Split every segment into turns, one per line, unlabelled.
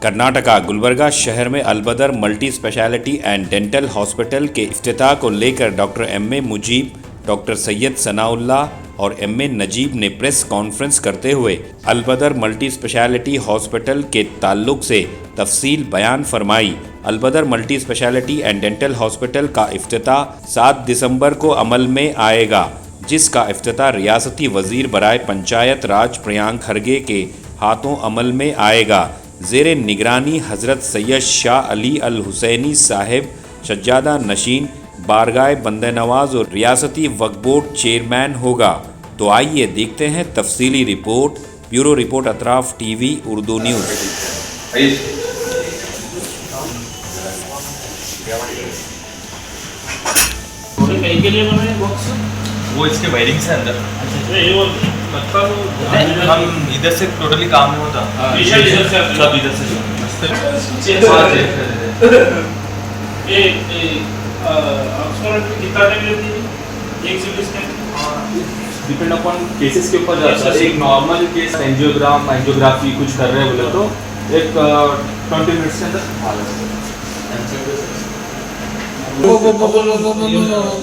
कर्नाटका गुलबर्गा शहर में Albadar multi speciality and dental hospital के इफ्तिताह को लेकर doctor MA. Mujeeb, doctor Syed Sanaullah और एम.ए. नजीब ने प्रेस कॉन्फ्रेंस करते हुए अलबदर मल्टी स्पेशलिटी हॉस्पिटल के ताल्लुक से तफसील बयान फरमाई। Albadar multi speciality and dental hospital का इफ्तिताह 7 दिसंबर को अमल में आएगा, जिसका इफ्तिताह रियासती वजीर बराए पंचायत राज प्रियांक खरगे के हाथों अमल में आएगा। ज़ेरे निगरानी हज़रत सैयद शाह अली अल हुसैनी साहिब सज्जादा नशीन बारगाह बंदे नवाज और रियासती वक्फ बोर्ड चेयरमैन होगा। तो आइए देखते हैं तफसीली report. Bureau report Atraf TV Urdu news.
के लिए बनाए बॉक्स
वो इसके वायरिंग से अंदर।
अच्छा ये वो लगता है
हम इधर से टोटली काम नहीं होता,
इधर से
सब इधर से
ये ऑक्सफोर्ड में कितना टाइम लेती है एक CT scan?
Depend upon cases के ऊपर जाता है। एक नॉर्मल केस एंजियोग्राफी कुछ कर रहे हैं बोले तो एक 20 मिनट्स के अंदर आ जाता है।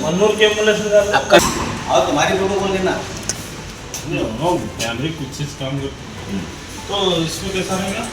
मनोर के एम्बुलेंस
आपका और तुम्हारी फोटो कौन लेना?
नो कैमरे कुछ चीज काम करते तो इसमें कैसा रहेगा?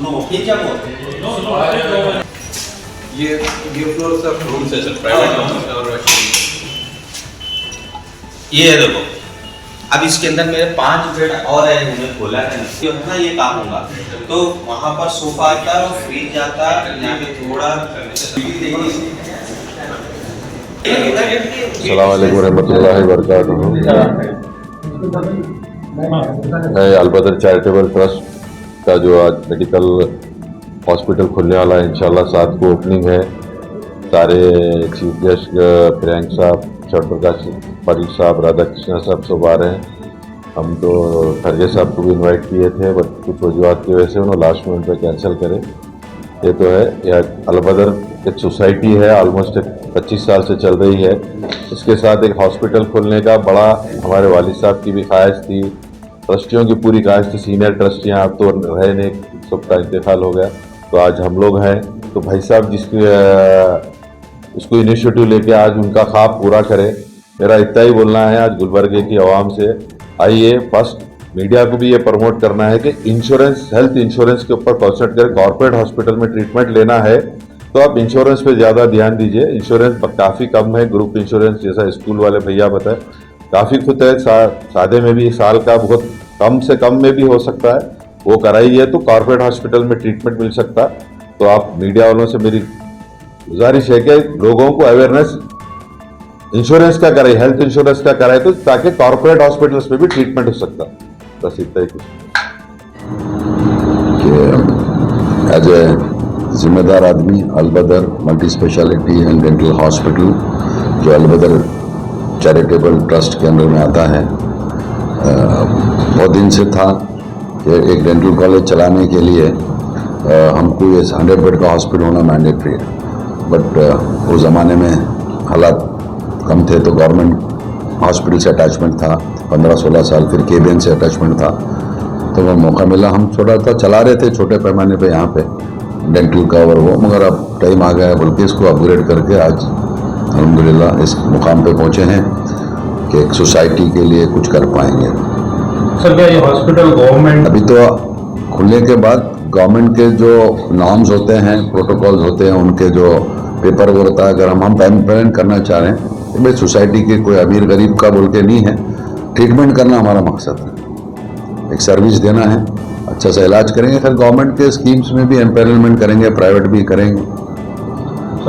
नो ये क्या बोल?
ये फ्लोर सब रूम्स है सर, प्राइवेट रूम्स और
ये है देखो, अब इसके अंदर मेरे 5 बेड और है, उन्हें खोला है तो ना ये काम होगा तो वहाँ पर सोफा आता है, फ्रिज आता है, यहाँ पे थोड़ा
अस्सलाम वालेकुम रहमतुल्लाहि व बरकातुहू। मैं अलबदर चैरिटेबल ट्रस्ट का जो आज मेडिकल हॉस्पिटल खुलने वाला है, इंशाल्लाह 7 को ओपनिंग है। सारे चीफ गेस्ट प्रियंक साहब, प्रकाश पाटिल साहब, राधाकृष्ण साहब सब आ रहे हैं। हम तो खरगे साहब को भी इनवाइट किए थे, बट कुछ वजूहत की वजह से उन्होंने लास्ट मोमेंट पे कैंसिल करे। ये तो है, यह अलबदर एक सोसाइटी है, ऑलमोस्ट 25 साल से चल रही है। इसके साथ एक हॉस्पिटल खोलने का बड़ा हमारे वालिद साहब की भी ख्वाहिश थी, ट्रस्टियों की पूरी ख्वाहिश थी। सीनियर ट्रस्टियाँ अब तो रहे नहीं, सबका इंतकाल हो गया, तो आज हम लोग हैं। तो भाई साहब जिसकी उसको इनिशिएटिव लेके आज उनका ख्वाब पूरा करें। मेरा इतना ही बोलना है आज गुलबर्गे की आवाम से, आइए फर्स्ट मीडिया को भी ये प्रमोट करना है कि इंश्योरेंस, हेल्थ इंश्योरेंस के ऊपर कॉन्सेंट्रेट करें। कॉर्पोरेट हॉस्पिटल में ट्रीटमेंट लेना है तो आप इंश्योरेंस पे ज़्यादा ध्यान दीजिए। इंश्योरेंस काफ़ी कम है, ग्रुप इंश्योरेंस जैसा स्कूल वाले भैया बताए काफ़ी खुद है, सादे में भी साल का बहुत कम से कम में भी हो सकता है, वो कराइए तो कॉर्पोरेट हॉस्पिटल में ट्रीटमेंट मिल सकता है। तो आप मीडिया वालों से मेरी गुजारिश है कि लोगों को अवेयरनेस इंश्योरेंस का कराए, हेल्थ इंश्योरेंस का कराए, तो ताकि कॉर्पोरेट हॉस्पिटल्स में भी ट्रीटमेंट हो सकता है। बस इतना ही कुछ
एज ए जिम्मेदार आदमी Albadar multi speciality and dental hospital जो अलबदर चैरिटेबल ट्रस्ट के अंदर में आता है, बहुत दिन से था कि एक डेंटल कॉलेज चलाने के लिए हमको ये 100 बेड का हॉस्पिटल होना मैंडेटरी है। बट उस ज़माने में हालात कम थे तो गवर्नमेंट हॉस्पिटल से अटैचमेंट था, 15-16 साल, फिर केबीएन से अटैचमेंट था, तो वो मौका मिला, हम छोटा सा चला रहे थे छोटे पैमाने पे यहाँ पे डेंटल का और वो, मगर अब टाइम आ गया है बोल के इसको अपग्रेड करके आज अल्हम्दुलिल्लाह इस मुकाम पे पहुँचे हैं कि एक सोसाइटी के लिए कुछ कर पाएंगे।
सर क्या ये हॉस्पिटल गवर्नमेंट
अभी तो खुलने के बाद गवर्नमेंट के जो नॉर्म्स होते हैं, प्रोटोकॉल्स होते हैं, उनके जो पेपर वर्क होता है, अगर हम पेमेंट करना चाह रहे हैं भाई सोसाइटी के कोई अमीर गरीब का बोल के नहीं है, ट्रीटमेंट करना हमारा मकसद है, एक सर्विस देना है, अच्छा सा इलाज करेंगे। फिर गवर्नमेंट के स्कीम्स में भी एम्पेनलमेंट करेंगे, प्राइवेट भी करेंगे,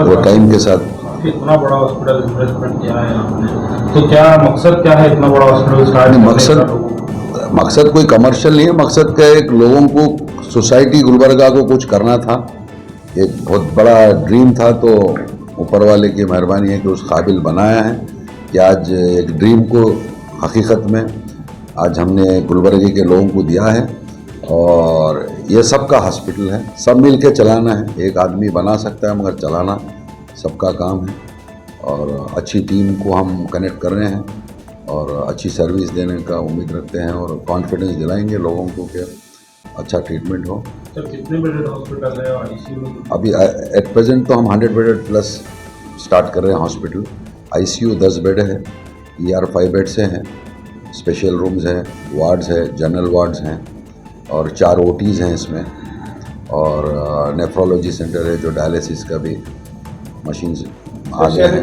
वो टाइम के साथ।
इतना बड़ा हॉस्पिटल इन्वेस्टमेंट किया है आपने, तो क्या मकसद क्या है इतना बड़ा हॉस्पिटल स्टार्ट करने का?
मकसद कोई कमर्शियल नहीं है, मकसद क्या है, एक लोगों को सोसाइटी गुलबर्गा को कुछ करना था, एक बहुत बड़ा ड्रीम था, तो ऊपर वाले की मेहरबानी है कि उस काबिल बनाया है कि आज एक ड्रीम को हकीकत में आज हमने गुलबर्गे के लोगों को दिया है। और ये सबका हॉस्पिटल है, सब मिल के चलाना है, एक आदमी बना सकता है मगर चलाना सबका काम है। और अच्छी टीम को हम कनेक्ट कर रहे हैं और अच्छी सर्विस देने का उम्मीद रखते हैं और कॉन्फिडेंस दिलाएंगे लोगों को कि अच्छा ट्रीटमेंट हो।
सर कितने बेडेड हॉस्पिटल है आईसीयू?
अभी एट प्रेजेंट तो हम 100 बेडेड प्लस स्टार्ट कर रहे हैं हॉस्पिटल। आईसीयू 10 बेड है, ER 5 बेड से हैं, स्पेशल रूम्स हैं, वार्ड्स है, जनरल वार्ड्स हैं और 4 OTs हैं इसमें, और नेफ्रोलॉजी सेंटर है जो डायलिसिस का भी मशीन आ गया है।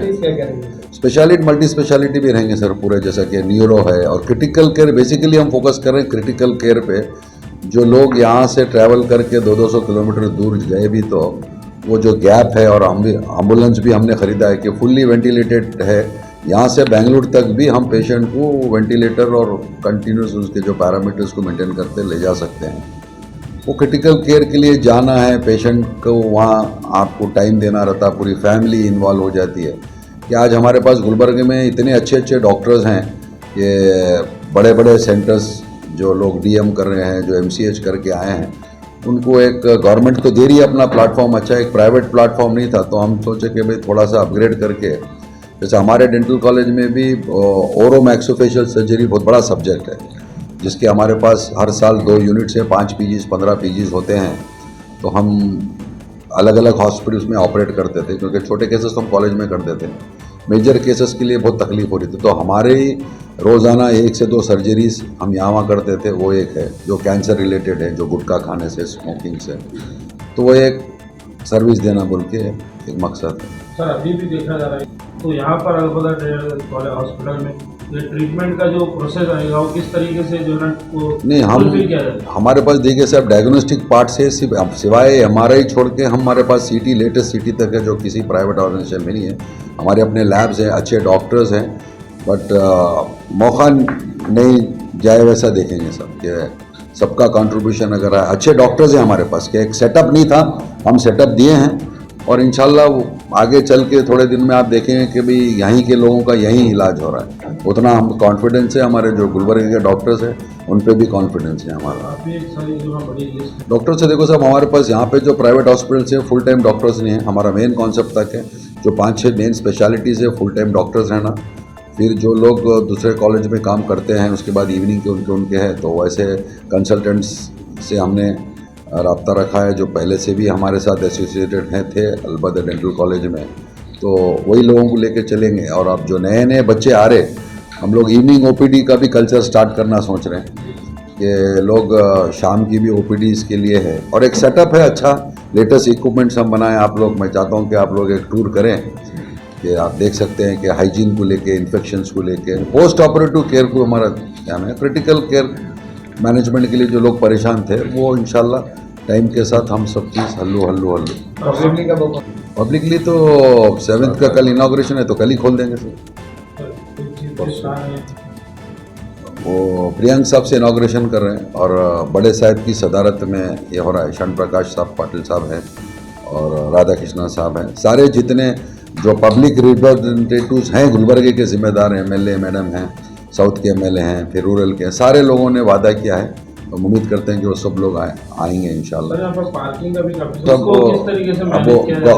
स्पेशलिटी मल्टी स्पेशलिटी भी रहेंगे सर पूरे, जैसा कि न्यूरो है और क्रिटिकल केयर। बेसिकली हम फोकस कर रहे हैं क्रिटिकल केयर पे। जो लोग यहाँ से ट्रैवल करके 200-200 किलोमीटर दूर गए भी तो वो जो गैप है, और हम भी एम्बुलेंस भी हमने ख़रीदा है कि फुल्ली वेंटिलेटेड है, यहाँ से बेंगलुरु तक भी हम पेशेंट को वेंटिलेटर और कंटिन्यूस उसके जो पैरामीटर्स को मेंटेन करते ले जा सकते हैं। वो क्रिटिकल केयर के लिए जाना है, पेशेंट को वहाँ आपको टाइम देना रहता, पूरी फैमिली इन्वॉल्व हो जाती है। कि आज हमारे पास गुलबर्ग में इतने अच्छे अच्छे डॉक्टर्स हैं, ये बड़े बड़े सेंटर्स जो लोग DM कर रहे हैं, जो MCH करके आए हैं, उनको एक गवर्नमेंट तो दे रही है अपना प्लेटफॉर्म अच्छा, एक प्राइवेट प्लेटफॉर्म नहीं था, तो हम सोचे कि भाई थोड़ा सा अपग्रेड करके, जैसे हमारे डेंटल कॉलेज में भी ओरो मैक्सोफेशियल सर्जरी बहुत बड़ा सब्जेक्ट है, जिसके हमारे पास हर साल 2 यूनिट्स हैं, 5 PGs 15 PGs होते हैं। तो हम अलग अलग हॉस्पिटल्स में ऑपरेट करते थे, क्योंकि छोटे केसेस तो हम कॉलेज में करते थे, मेजर केसेस के लिए बहुत तकलीफ हो रही थी। तो हमारे रोज़ाना 1 से 2 सर्जरीज हम यहाँ करते थे। वो एक है जो कैंसर रिलेटेड है, जो गुटखा खाने से, स्मोकिंग से, तो वो एक सर्विस देना बोल के एक मकसद है।
सर अभी भी देखा जा रहा है तो यहाँ पर अलबदा हॉस्पिटल में ये ट्रीटमेंट का जो प्रोसेस आएगा वो किस तरीके से जो है ना वो
नहीं, हम हमारे पास देखिए साहब डायग्नोस्टिक पार्ट से सिवाय MRI छोड़ के हमारे पास CT लेटेस्ट CT तक है, जो किसी प्राइवेट ऑर्गेनाइजेशन में नहीं है। हमारे अपने लैब्स हैं, अच्छे डॉक्टर्स हैं, बट मौका नहीं जाए वैसा देखेंगे सब कि सबका कंट्रीब्यूशन अगर है, अच्छे डॉक्टर्स हैं हमारे पास, कि एक सेटअप नहीं था, हम सेटअप दिए हैं और इंशाल्लाह आगे चल के थोड़े दिन में आप देखेंगे कि भाई यहीं के लोगों का यहीं इलाज हो रहा है। उतना हम कॉन्फिडेंस है, हमारे जो गुलबर्ग के डॉक्टर्स हैं उन पे भी कॉन्फिडेंस है हमारा। डॉक्टर से देखो साहब, हमारे पास यहाँ पे जो प्राइवेट हॉस्पिटल्स हैं फुल टाइम डॉक्टर्स नहीं है। हमारा मेन कॉन्सेप्ट तक है जो 5-6 मेन स्पेशलिटीज़ है, फुल टाइम डॉक्टर्स रहना। फिर जो लोग दूसरे कॉलेज में काम करते हैं उसके बाद इवनिंग के उनके हैं, तो वैसे कंसल्टेंट्स से हमने रब्ता रखा है जो पहले से भी हमारे साथ एसोसिएटेड थे अलबदा डेंटल कॉलेज में, तो वही लोगों को लेके चलेंगे। और अब जो नए नए बच्चे आ रहे, हम लोग इवनिंग OPD का भी कल्चर स्टार्ट करना सोच रहे हैं कि लोग शाम की भी OPD इसके लिए है। और एक सेटअप है अच्छा, लेटेस्ट इक्विपमेंट्स हम बनाएं। आप लोग, मैं चाहता हूँ कि आप लोग एक टूर करें कि आप देख सकते हैं कि हाइजीन को लेके, इन्फेक्शंस को लेके, पोस्ट ऑपरेटिव केयर को हमारा ध्यान है, क्रिटिकल केयर मैनेजमेंट के लिए जो लोग परेशान थे वो इंशाल्लाह टाइम के साथ हम सब चीज़ हल्लू। पब्लिकली तो 7th का कल इनॉग्रेशन है, तो कल ही खोल देंगे सर। वो प्रियंक साहब से इनॉग्रेशन कर रहे हैं और बड़े साहब की सदारत में ये हो रहा है। शरण प्रकाश साहब पाटिल साहब हैं और राधा कृष्णा साहब हैं। सारे जितने जो पब्लिक रिप्रेजेंटेटिव्स हैं गुलबर्गे के जिम्मेदार हैं, MLA मैडम हैं, साउथ के MLA हैं, फिर रूरल के, सारे लोगों ने वादा किया है, तो उम्मीद करते हैं कि वो सब लोग आएंगे इंशाल्लाह।
पार्किंग का भी
अब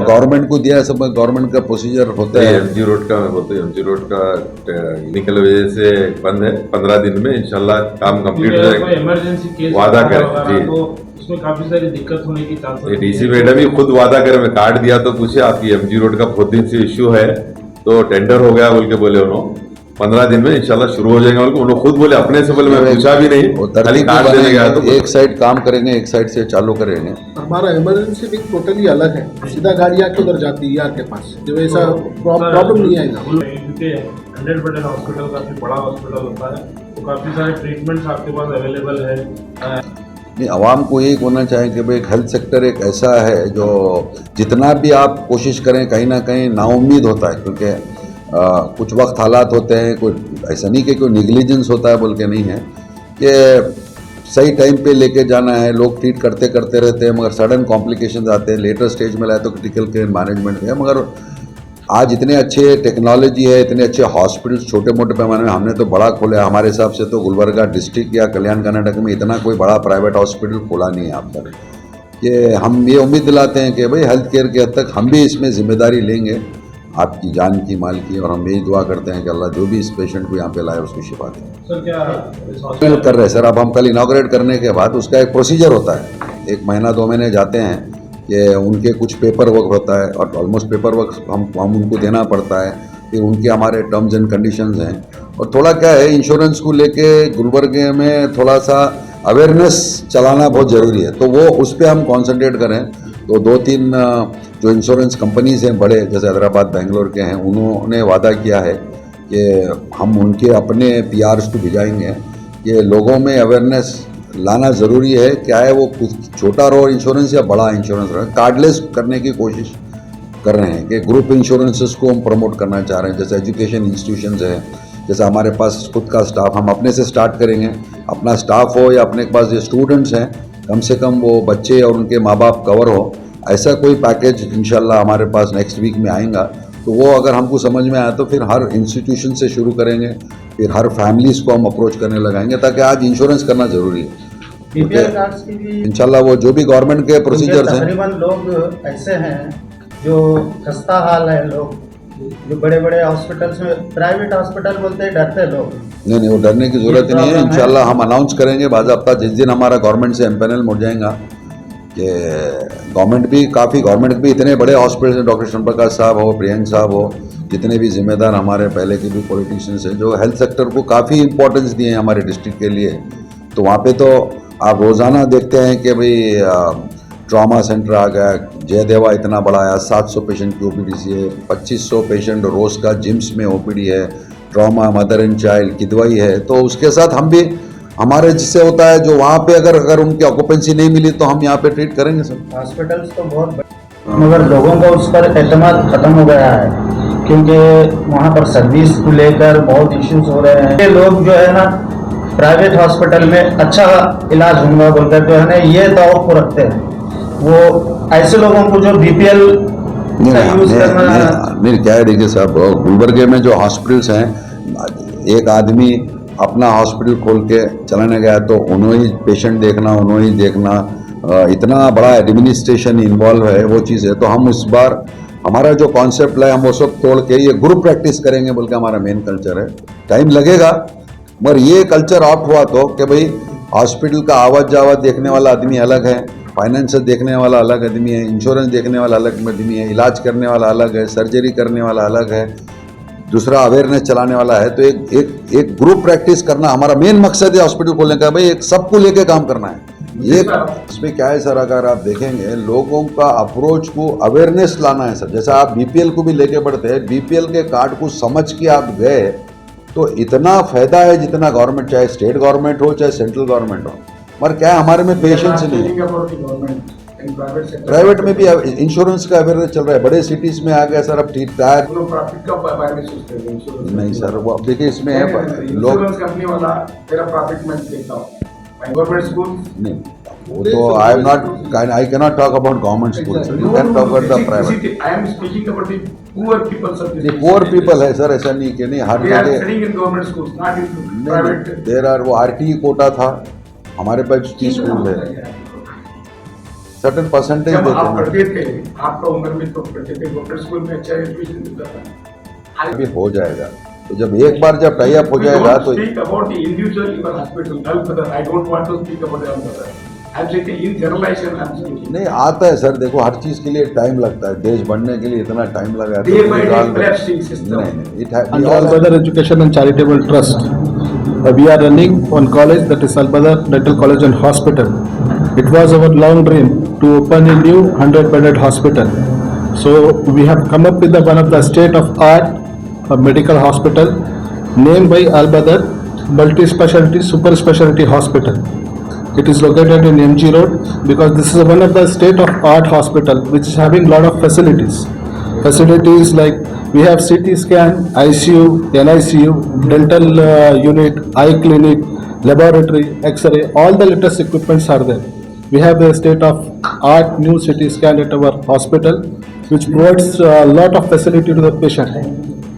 गवर्नमेंट को दिया है, सब गवर्नमेंट का प्रोसीजर होता है।
MG रोड का बोलते हैं, MG रोड का टेक्निकल वजह से बंद है। 15 दिन में इंशाल्लाह काम कंप्लीट हो जाएगा।
इमरजेंसी केस
वादा करें जी,
तो उसमें काफी सारी दिक्कत होने की चांस।
DC मैडम भी खुद वादा करे, मैं कार्ड दिया तो पूछे आपकी MG रोड का बहुत दिन से इश्यू है, तो टेंडर हो गया बोल के बोले उन्होंने, 15 दिन में इंशाल्लाह शुरू हो जाएगा। उन्होंने खुद बोले, अपने से बोले, मैं पूछा भी नहीं,
वो
खाली
तरतीब
कार्ड देने
बनेगी,
गया तो
एक साइड काम करेंगे, एक साइड से चालू करेंगे।
हमारा इमरजेंसी भी टोटली अलग है, सीधा गाड़ी आके उधर जाती है यार के पास, जब ऐसा प्रॉब्लम नहीं आएगा।
क्योंकि 100 बेड हॉस्पिटल काफ़ी बड़ा हॉस्पिटल होता है, तो काफ़ी सारे ट्रीटमेंट्स आपके पास अवेलेबल है।
नहीं, आवाम को एक होना चाहिए कि भाई एक हेल्थ सेक्टर एक ऐसा है जो जितना भी आप कोशिश करें कहीं ना कहीं नाउम्मीद होता है, क्योंकि कुछ वक्त हालात होते हैं, कोई ऐसा नहीं कि कोई निगलिजेंस होता है बोल के नहीं है, कि सही टाइम पे लेके जाना है, लोग ट्रीट करते करते रहते हैं, मगर सडन कॉम्प्लिकेशंस आते हैं, लेटर स्टेज में लाए तो क्रिटिकल केयर मैनेजमेंट है। मगर आज इतने अच्छे टेक्नोलॉजी है, इतने अच्छे हॉस्पिटल्स छोटे मोटे पैमाने में हमने तो बड़ा खोला है। हमारे हिसाब से तो गुलबर्गा डिस्ट्रिक्ट या कल्याण कर्नाटक में इतना कोई बड़ा प्राइवेट हॉस्पिटल खोला नहीं है अब तक। कि हम ये उम्मीद दिलाते हैं कि भाई हेल्थ केयर के हद तक हम भी इसमें जिम्मेदारी लेंगे, आपकी जान की माल की, और हम यही दुआ करते हैं कि अल्लाह जो भी इस पेशेंट को यहाँ पे लाए उसको शिफा दे।
सर क्या
कर रहे हैं सर, अब हम कल इनॉग्रेट करने के बाद उसका एक प्रोसीजर होता है, 1 महीना 2 महीने जाते हैं कि उनके कुछ पेपर वर्क होता है, और ऑलमोस्ट पेपर वर्क हम उनको देना पड़ता है, फिर उनके हमारे टर्म्स एंड कंडीशंस हैं। और थोड़ा क्या है, इंश्योरेंस को लेके गुलबर्गे में थोड़ा सा अवेयरनेस चलाना बहुत ज़रूरी है, तो वो उस पर हम कॉन्सेंट्रेट करें। तो 2-3 जो इंश्योरेंस कंपनीज़ हैं बड़े, जैसे हैदराबाद बेंगलोर के हैं, उन्होंने वादा किया है कि हम उनके अपने PRs को भिजाएंगे कि लोगों में अवेयरनेस लाना ज़रूरी है। क्या है, वो कुछ छोटा रो इंश्योरेंस या बड़ा इंश्योरेंस रहे, कार्डलेस करने की कोशिश कर रहे हैं कि ग्रुप इंश्योरेंसेस को हम प्रमोट करना चाह रहे हैं। जैसे एजुकेशन इंस्टीट्यूशंस है, जैसे हमारे पास खुद का स्टाफ, हम अपने से स्टार्ट करेंगे, अपना स्टाफ हो या अपने पास जो स्टूडेंट्स हैं, कम से कम वो बच्चे और उनके माँ बाप कवर हो, ऐसा कोई पैकेज इंशाल्लाह हमारे पास नेक्स्ट वीक में आएगा। तो वो अगर हमको समझ में आया तो फिर हर इंस्टीट्यूशन से शुरू करेंगे, फिर हर फैमिलीज़ को हम अप्रोच करने लगाएंगे, ताकि आज इंश्योरेंस करना ज़रूरी है।
बीपीएल कार्ड्स की भी
इंशाल्लाह वो जो भी गवर्नमेंट के प्रोसीजर्स हैं,
तकरीबन लोग ऐसे हैं जो खस्ता हाल है, लोग जो बड़े बड़े हॉस्पिटल्स में, प्राइवेट हॉस्पिटल बोलते हैं, डरते लोग।
नहीं, वो डरने की ज़रूरत ही नहीं है। इंशाल्लाह हम अनाउंस करेंगे बाज़ाब्ता जिस दिन हमारा गवर्नमेंट से एमपैनल मुड़ जाएगा, कि गवर्नमेंट भी इतने बड़े हॉस्पिटल्स हैं, डॉक्टर श्याम प्रकाश साहब हो, प्रियंक साहब हो, जितने भी जिम्मेदार हमारे पहले के भी पॉलिटिशियंस हैं, जो हेल्थ सेक्टर को काफ़ी इंपॉर्टेंस दिए हैं हमारे डिस्ट्रिक्ट के लिए। तो वहाँ पे तो आप रोज़ाना देखते हैं कि भाई ट्रॉमा सेंटर आ गया, जयदेवा इतना बड़ा आया, 700 पेशेंट की OPD है, 2500 पेशेंट रोज़ का जिम्स में OPD है, trauma mother and child Kidwai है। तो उसके साथ हम भी, हमारे जिससे होता है जो वहाँ पे अगर उनकी ऑक्यूपेंसी नहीं मिली तो हम यहाँ पे ट्रीट करेंगे सर।
हॉस्पिटल्स तो बहुत मगर लोगों का उस पर एतमाद खत्म हो गया है, क्योंकि वहाँ पर सर्विस को लेकर बहुत इश्यूज हो रहे हैं। ये लोग जो है ना प्राइवेट हॉस्पिटल में अच्छा इलाज होगा बोलकर जो है ना ये तवक्को रखते हैं, वो ऐसे लोगों को जो BPL का यूज करना।
मेरी क्या है, देखिए साहब, गुलबर्गे में जो हॉस्पिटल्स हैं, एक आदमी अपना हॉस्पिटल खोल के चलाने गया तो उन्होंने पेशेंट देखना, उन्होंने देखना, इतना बड़ा एडमिनिस्ट्रेशन इन्वॉल्व है, वो चीज़ है। तो हम इस बार हमारा जो कॉन्सेप्ट है, हम वो सब तोड़ के ये ग्रुप प्रैक्टिस करेंगे बोल के हमारा मेन कल्चर है। टाइम लगेगा, मगर ये कल्चर आउट हुआ तो कि भाई हॉस्पिटल का आवत जावत देखने वाला आदमी अलग है, फाइनेंस देखने वाला अलग आदमी है, इंश्योरेंस देखने वाला अलग आदमी है, इलाज करने वाला अलग है, सर्जरी करने वाला अलग है, दूसरा अवेयरनेस चलाने वाला है। तो एक ग्रुप प्रैक्टिस करना हमारा मेन मकसद है हॉस्पिटल खोलने का, भाई एक सबको लेके काम करना है। ये इसमें क्या है सर, अगर आप देखेंगे लोगों का अप्रोच को अवेयरनेस लाना है सर। जैसा आप BPL को भी लेके बढ़ते हैं, BPL के कार्ड को समझ के आप गए तो इतना फायदा है जितना गवर्नमेंट, चाहे स्टेट गवर्नमेंट हो चाहे सेंट्रल गवर्नमेंट हो, मगर क्या है हमारे में पेशेंस नहीं है। प्राइवेट में भी इंश्योरेंस का अवेयरनेस चल रहा है, बड़े सिटीज में आ गया सर, अब ठीक ठाक नहीं सर। वो अब देखिए इसमें है लोग
कंपनी वाला मेरा प्रॉफिट में देखता हूँ, गवर्नमेंट स्कूल
नहीं, वो तो I cannot talk about government school sir, you can talk about the private.
I am speaking about the poor people sir.
Poor people है सर, ऐसा नहीं कि नहीं, हर जगह
in government schools not in private.
There are, वो RTE quota था, हमारे पास 30 स्कूल है, सर्टेन परसेंटेज देते
आप
हैं।
पढ़ते थे, आपका उम्र में तो पढ़ते थे, गवर्नमेंट स्कूल में अच्छा एजुकेशन मिलता था।
अभी हो जाएगा, तो जब एक बार जब टाई अप हो जाएगा तो
speak about the individual your hospital, I don't want to speak about the
नहीं आता है सर, देखो हर चीज के लिए टाइम लगता है, देश बढ़ने के लिए इतना टाइम लगा है।
Under Al-Badr Education and Charitable Trust, we are running one college, that is Al-Badr Dental College and Hospital. It was our long dream to open a new 100-bedded hospital. So we have come up with one of the state-of-art medical hospital named by Al-Badr Multi-Specialty Super Specialty Hospital. It is located in MG Road because this is one of the state-of-art hospital which is having lot of facilities. Facilities like we have CT scan, ICU, NICU, dental unit, eye clinic, laboratory, X-ray, all the latest equipments are there. We have a state-of-art new CT scan at our hospital which provides a lot of facility to the patient.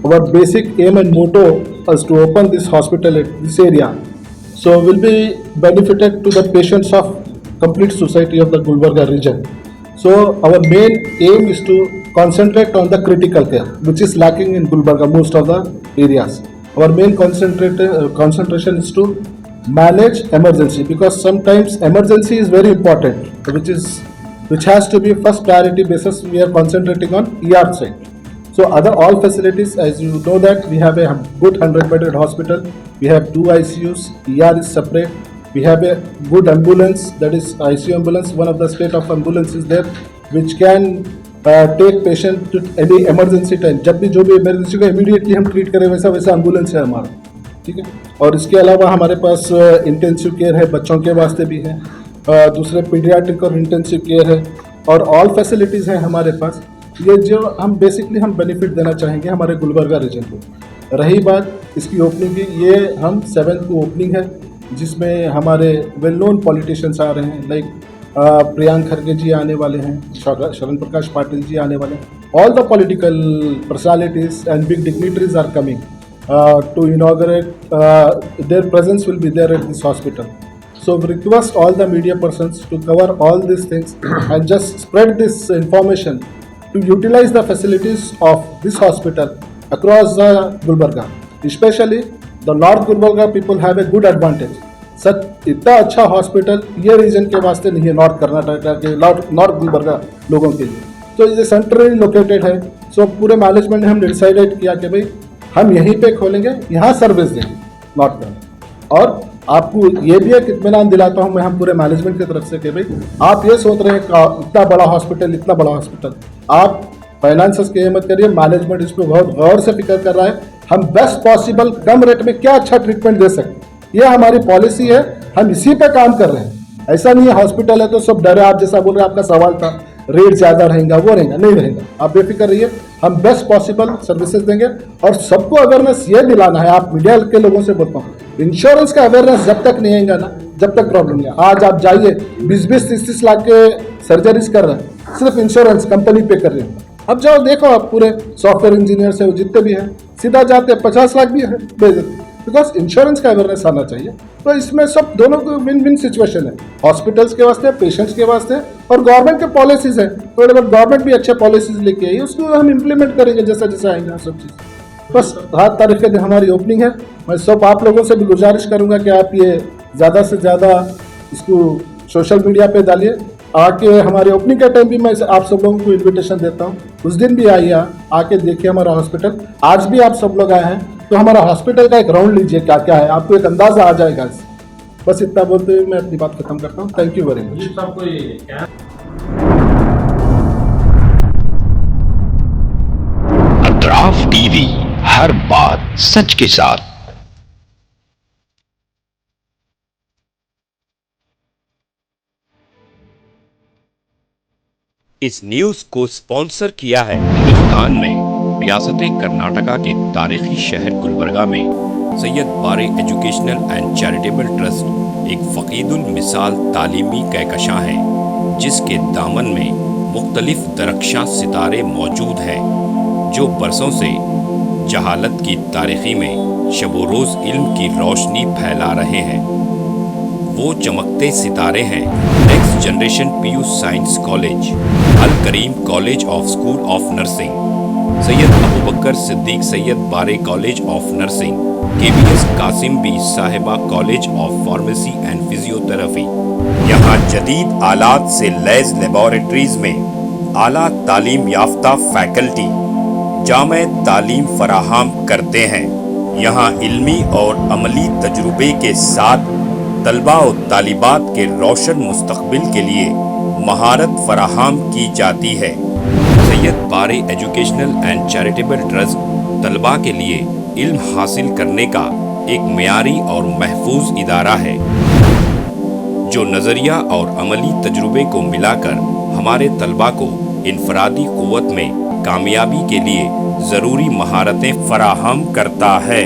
Our basic aim and motto is to open this hospital at this area. So will be benefited to the patients of complete society of the Gulbarga region. So our main aim is to concentrate on the critical care, which is lacking in Gulbarga most of the areas. Our main concentration is to manage emergency because sometimes emergency is very important, which has to be first priority basis. We are concentrating on ER side. So other all facilities, as you know that we have a good 100-bedded hospital. We have 2 ICUs, ER is separate. We have a good ambulance, that is ICU ambulance. One of the state of ambulance is there, which can take patient to any emergency time. जब भी जो भी emergency को immediately हम treat करें वैसा ambulance है हमारा, ठीक है। और इसके अलावा हमारे पास intensive care है, बच्चों के वास्ते भी है, दूसरे pediatric और intensive care है, और all facilities हैं हमारे पास। ये जो हम बेसिकली हम बेनिफिट देना चाहेंगे हमारे गुलबर्गा रीजन को। रही बात इसकी ओपनिंग की, ये हम 7th को ओपनिंग है जिसमें हमारे वेल नोन पॉलिटिशियंस आ रहे हैं, लाइक प्रियांक खड़गे जी आने वाले हैं, शरण प्रकाश पाटिल जी आने वाले हैं। All the political personalities and big dignitaries are coming to inaugurate, their presence will be there at this hospital. So we request all the media persons to cover all these things and just spread this information to utilize the facilities of this hospital across the Gulbarga. Especially the North Gulbarga people have a good advantage. Sir इतना अच्छा hospital ये reason के वास्ते नहीं है, north Karnataka के north Gulbarga लोगों के लिए. तो ये सेंट्रली लोकेटेड है. सो पूरे मैनेजमेंट ने हमने डिसाइडेड किया कि भाई हम यहीं पे खोलेंगे, यहाँ सर्विस देंगे नॉर्थ में. और आपको ये भी एक इत्मीनान दिलाता हूँ मैं हम पूरे मैनेजमेंट की तरफ से कि भाई आप ये सोच रहे हैं इतना बड़ा हॉस्पिटल, आप फाइनेंसेस की मत करिए, मैनेजमेंट इस पर बहुत गौर से फिक्र कर रहा है. हम बेस्ट पॉसिबल कम रेट में क्या अच्छा ट्रीटमेंट दे सकते, ये हमारी पॉलिसी है, हम इसी पे काम कर रहे हैं. ऐसा नहीं है हॉस्पिटल है तो सब डरे. आप जैसा बोल रहे हैं, आपका सवाल था रेट ज़्यादा रहेगा, वो रहेगा, नहीं रहेगा. आप बेफिक्र रहिए, हम बेस्ट पॉसिबल सर्विसेज देंगे. और सबको अवेयरनेस ये दिलाना है, आप मीडिया के लोगों से बोलता हूँ, इंश्योरेंस का अवेयरनेस जब तक नहीं आएगा ना, जब तक प्रॉब्लम नहीं है. आज आप जाइए 20-30 लाख के सर्जरीज कर रहे हैं, सिर्फ इंश्योरेंस कंपनी पे कर रही है. अब जाओ देखो, आप पूरे सॉफ्टवेयर इंजीनियर से जितने भी हैं सीधा जाते हैं 50 लाख भी है भेज देते, बिकॉज इंश्योरेंस का अवेयरनेस आना चाहिए. तो इसमें सब दोनों को विन विन सिचुएशन है, हॉस्पिटल्स के वास्ते, पेशेंट्स के वास्ते, और गवर्नमेंट के पॉलिसीज है. थोड़े बहुत गवर्नमेंट भी अच्छे पॉलिसीज लेके आई, उसको हम इम्प्लीमेंट करेंगे जैसा जैसा आएंगे सब चीज़. बस 7 तारीख के दिन हमारी ओपनिंग है. मैं सब आप लोगों से भी गुजारिश करूंगा कि आप ये ज़्यादा से ज़्यादा इसको सोशल मीडिया पे डालिए. आके हमारे ओपनिंग के टाइम भी मैं आप सब लोगों को इन्विटेशन देता हूँ, उस दिन भी आइए, आके देखिए हमारा हॉस्पिटल. आज भी आप सब लोग आए हैं तो हमारा हॉस्पिटल का एक राउंड लीजिए, क्या क्या है आपको एक अंदाजा आ जाएगा. बस इतना बोलते हुए मैं अपनी बात खत्म करता हूँ. Thank you very much.
Atraf TV, हर बात सच के साथ.
इस न्यूज को स्पॉन्सर किया है हिंदुस्तान में रियासत कर्नाटका के तारीखी शहर गुलबर्गा में Syed Bare educational and charitable trust एक फ़कीदुल मिसाल तालीमी कहकशां है, जिसके दामन में मुख्तलिफ दरख्शां सितारे मौजूद हैं जो बरसों से जहालत की तारीखी में शब रोज़ इल्म की रोशनी फैला रहे हैं. वो चमकते सितारे हैं next generation PU science college, Al Kareem college of school of nursing, Syed Abu Bakar Siddiq Syed Bare college of nursing, KBS Kasim Bi Sahiba college of pharmacy and physiotherapy. यहाँ जदीद आलात से लैस लेबोरेटरीज में आला तालीम याफ्ता फैकल्टी जामे तालीम फराहम करते हैं। यहाँ इल्मी और अमली तजुर्बे के साथ तलबा और तालिबात के रोशन मुस्तकबिल के लिए महारत फराहम की जाती है। Syed Bare educational and charitable trust तलबा के लिए इल्म हासिल करने का एक मियारी और महफूज इदारा है, जो नज़रिया और अमली तजुर्बे को मिलाकर हमारे तलबा को इनफरादी क़ुव्वत में कामयाबी के लिए ज़रूरी महारतें फराहम करता है।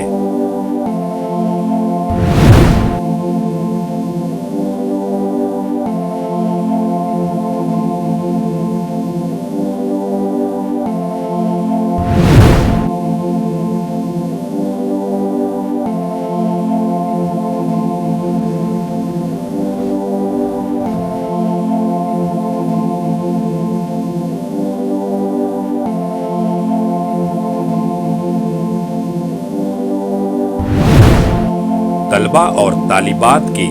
तलबा और तालिबात की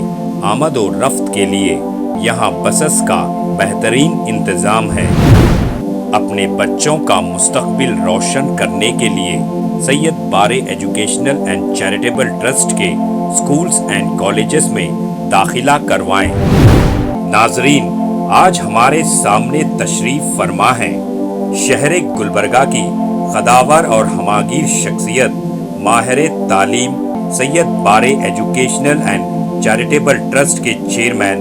आमद और रफ्त के लिए यहाँ बसेस का बेहतरीन इंतज़ाम है। अपने बच्चों का मुस्तकबिल रोशन करने के लिए Syed Bare educational and charitable trust के स्कूल्स एंड कॉलेजेस में दाखिला करवाएं। नाजरीन, आज हमारे सामने तशरीफ फरमा है शहर गुलबर्गा की कदावर और हमागीर शख्सियत माहिर तालीम Syed Bare educational and charitable trust के चेयरमैन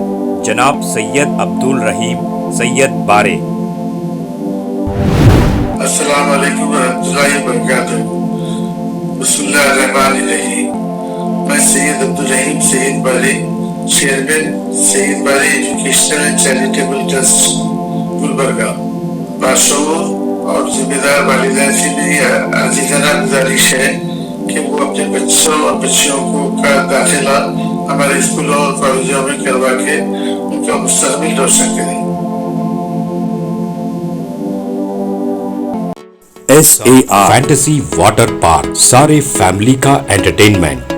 जनाब सैयद अब्दुल रहीम सैयद बारे।
अस्सलाम वालेकुम रहमतुल्लाहि व बरकातुहू। बिस्मिल्लाहिर्रहमानिर्रहीम। मैं सैयद अब्दुल रहीम सैयद बारे, chairman Syed Bare educational and charitable trust Gulbarga, बाशऊर और जिम्मेदार वालिदैन से मेरी अजीज़ाना गुजारिश है कि वो अपने बच्चों और बच्चियों का दाखिला हमारे स्कूलों और कॉलेजों में करवा के उनका मुस्तकबिल रोशन करें।
SAR फैंटेसी वाटर पार्क, सारे फैमिली का एंटरटेनमेंट,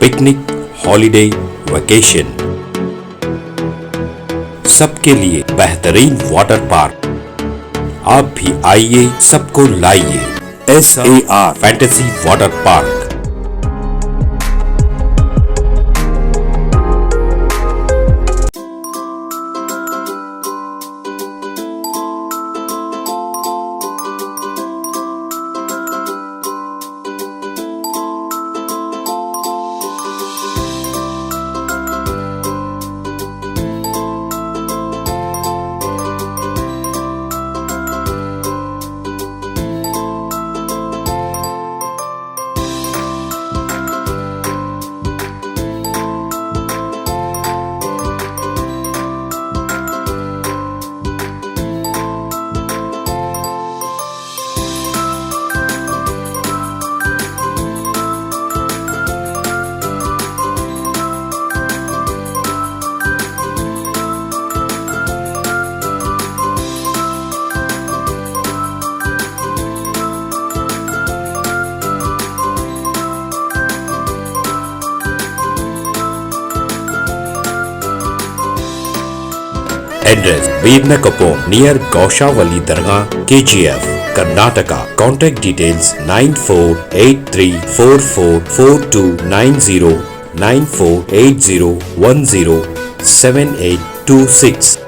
पिकनिक, हॉलिडे, वेकेशन, सबके लिए बेहतरीन वाटर पार्क। आप भी आइए, सबको लाइए। SAR fantasy water park. Address: Vednakapo near Gaushavali Dargah, KGF, Karnataka. Contact details: 9483444290 9480107826.